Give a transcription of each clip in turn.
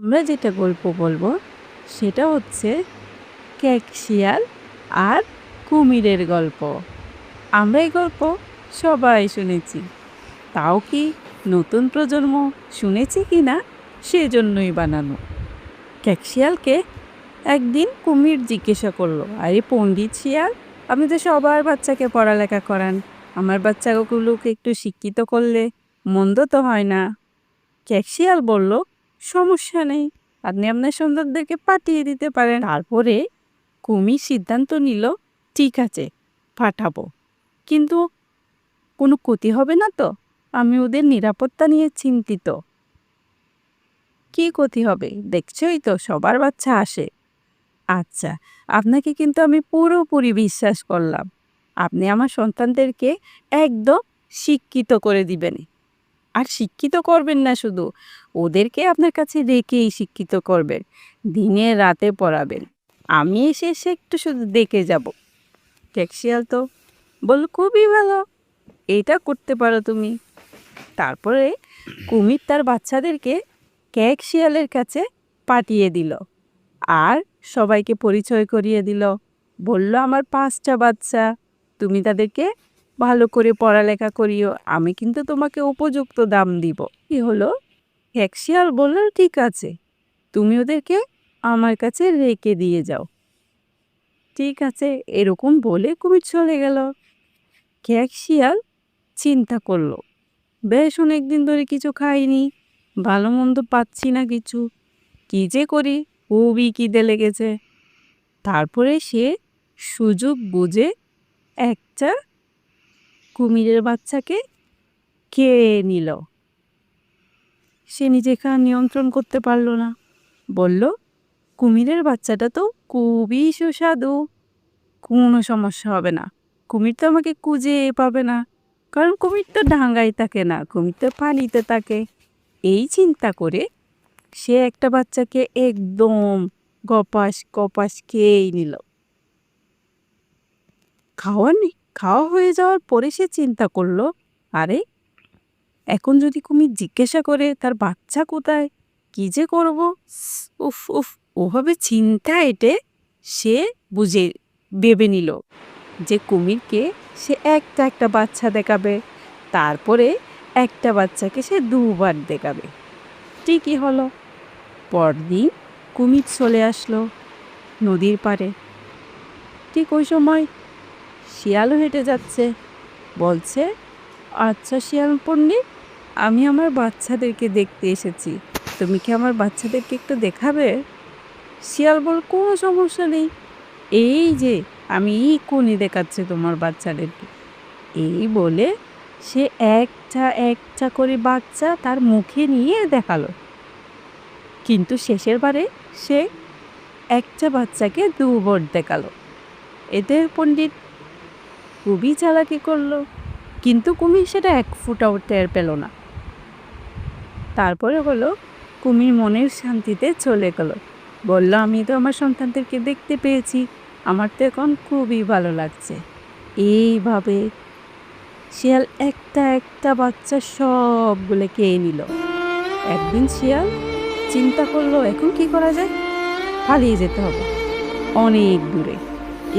আমরা যেটা গল্প বলবো সেটা হচ্ছে শিয়াল আর কুমিরের গল্প। আমরা এই গল্প সবাই শুনেছি, তাও কি নতুন প্রজন্ম শুনেছি কি না সেজন্যই বানানো। শিয়ালকে একদিন কুমির জিজ্ঞাসা করলো, আরে পণ্ডিত শিয়াল, আপনি তো সবার বাচ্চাকে পড়ালেখা করান, আমার বাচ্চাগুলোকে একটু শিক্ষিত করলে মন্দ তো হয় না। শিয়াল বলল, সমস্যা নেই, আপনি আপনার সন্তানদেরকে পাঠিয়ে দিতে পারেন। তারপরে কুমির সিদ্ধান্ত নিল, ঠিক আছে, পাঠাবো, কিন্তু কোনো ক্ষতি হবে না তো? আমি ওদের নিরাপত্তা নিয়ে চিন্তিত। কি ক্ষতি হবে? দেখছই তো সবার বাচ্চা আসে। আচ্ছা, আপনাকে কিন্তু আমি পুরোপুরি বিশ্বাস করলাম। আপনি আমার সন্তানদেরকে একদম শিক্ষিত করে দিবেন। আর শিক্ষিত করবেন না শুধু, ওদেরকে আপনার কাছে রেখেই শিক্ষিত করবেন, দিনে রাতে পড়াবেন। আমি এসে এসে একটু শুধু দেখে যাব। শিয়াল তো বলল, খুবই ভালো, এটা করতে পারো তুমি। তারপরে কুমির তার বাচ্চাদেরকে শিয়ালের কাছে পাঠিয়ে দিল আর সবাইকে পরিচয় করিয়ে দিল। বলল, আমার 5টা বাচ্চা, তুমি তাদেরকে ভালো করে পড়ালেখা করিও, আমি কিন্তু তোমাকে উপযুক্ত দাম দিব। কি হলো? শিয়াল বলল, ঠিক আছে, তুমি ওদেরকে আমার কাছে রেখে দিয়ে যাও। ঠিক আছে, এরকম বলে কুমির চলে গেল। শিয়াল চিন্তা করলো, বেশ অনেকদিন ধরে কিছু খাইনি, ভালো মন্দ পাচ্ছি না কিছু, কি যে করি, খুবই খিদে লেগেছে। তারপরে সে সুযোগ বুঝে একটা কুমিরের বাচ্চাকে খেয়ে নিল। সে নিজেকে আর নিয়ন্ত্রণ করতে পারল না, বলল, কুমিরের বাচ্চাটা তো খুবই সুস্বাদু, কোনো সমস্যা হবে না, কুমির তো আমাকে খুঁজে পাবে না, কারণ কুমির তো ডাঙায় থাকে না, কুমির তো পানিতে থাকে। এই চিন্তা করে সে একটা বাচ্চাকে একদম গপাস গপাস খেয়েই নিল। খাওয়া হয়ে যাওয়ার পরে সে চিন্তা করলো, আরে এখন যদি কুমির জিজ্ঞাসা করে তার বাচ্চা কোথায়, কি যে করব। উফ উফ, ওভাবে চিন্তা এঁটে সে ভেবে নিল যে কুমিরকে সে একটা একটা বাচ্চা দেখাবে, তারপরে একটা বাচ্চাকে সে 2বার দেখাবে। ঠিকই হলো। পরদিন কুমির চলে আসলো নদীর পাড়ে। ঠিক ওই সময় শিয়ালও হেঁটে যাচ্ছে, বলছে, আচ্ছা শিয়াল পণ্ডিত, আমি আমার বাচ্চাদেরকে দেখতে এসেছি, তুমি কি আমার বাচ্চাদেরকে একটু দেখাবে? শিয়াল বল, কোনো সমস্যা নেই, এই যে আমি এক্ষুনি দেখাচ্ছি তোমার বাচ্চাদেরকে। এই বলে সে একটা একটা করে বাচ্চা তার মুখে নিয়ে দেখালো, কিন্তু শেষের বারে সে একটা বাচ্চাকে 2বার দেখালো। এতে পণ্ডিত খুবই চালাকি করলো, কিন্তু কুমির সেটা 1 ফুটাও টের পেল না। তারপরে হলো, কুমির মনের শান্তিতে চলে গেল, বলল, আমি তো আমার সন্তানদেরকে দেখতে পেয়েছি, আমার তো এখন খুবই ভালো লাগছে। এইভাবে শিয়াল একটা একটা বাচ্চা সবগুলো খেয়ে নিল। একদিন শিয়াল চিন্তা করলো, এখন কি করা যায়? পালিয়ে যেতে হবে অনেক দূরে,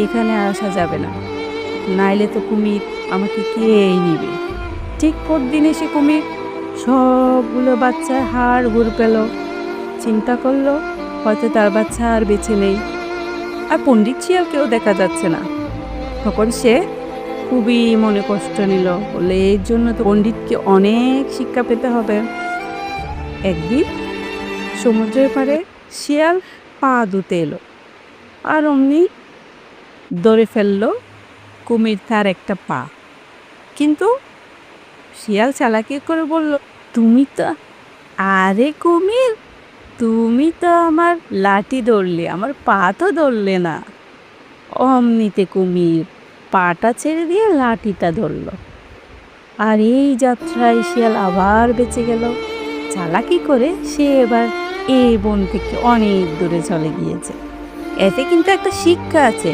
এখানে আসা যাবে না, নাইলে তো কুমির আমাকে খেয়েই নিবে। ঠিক পরদিন এসে কুমির সবগুলো বাচ্চার হাড় হুড় পেল। চিন্তা করলো, হয়তো তার বাচ্চা আর বেঁচে নেই, আর পণ্ডিত শিয়ালকেও দেখা যাচ্ছে না। তখন সে খুবই মনে কষ্ট নিল, বলে এর জন্য তো পণ্ডিতকে অনেক শিক্ষা পেতে হবে। একদিন সমুদ্রের পাড়ে শিয়াল পা ধুতে এলো, আর অমনি ধরে ফেললো কুমির তার একটা পা। কিন্তু শিয়াল চালাকি করে বলল, তুমি তো, আরে কুমির, তুমি তো আমার লাঠি ধরলে, আমার পা তো ধরলে না। অমনিতে কুমির পাটা ছেড়ে দিয়ে লাঠিটা ধরল, আর এই যাত্রায় শিয়াল আবার বেঁচে গেল। চালাকি করে সে এবার এই বন থেকে অনেক দূরে চলে গিয়েছে। এতে কিন্তু একটা শিক্ষা আছে,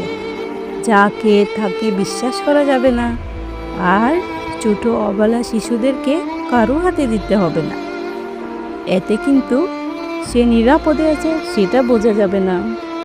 যাকে তাকে বিশ্বাস করা যাবে না, আর ছোট অবলা শিশুদেরকে কারো হাতে দিতে হবে না। এতে কিন্তু সে নিরাপদে আছে সেটা বোঝা যাবে না।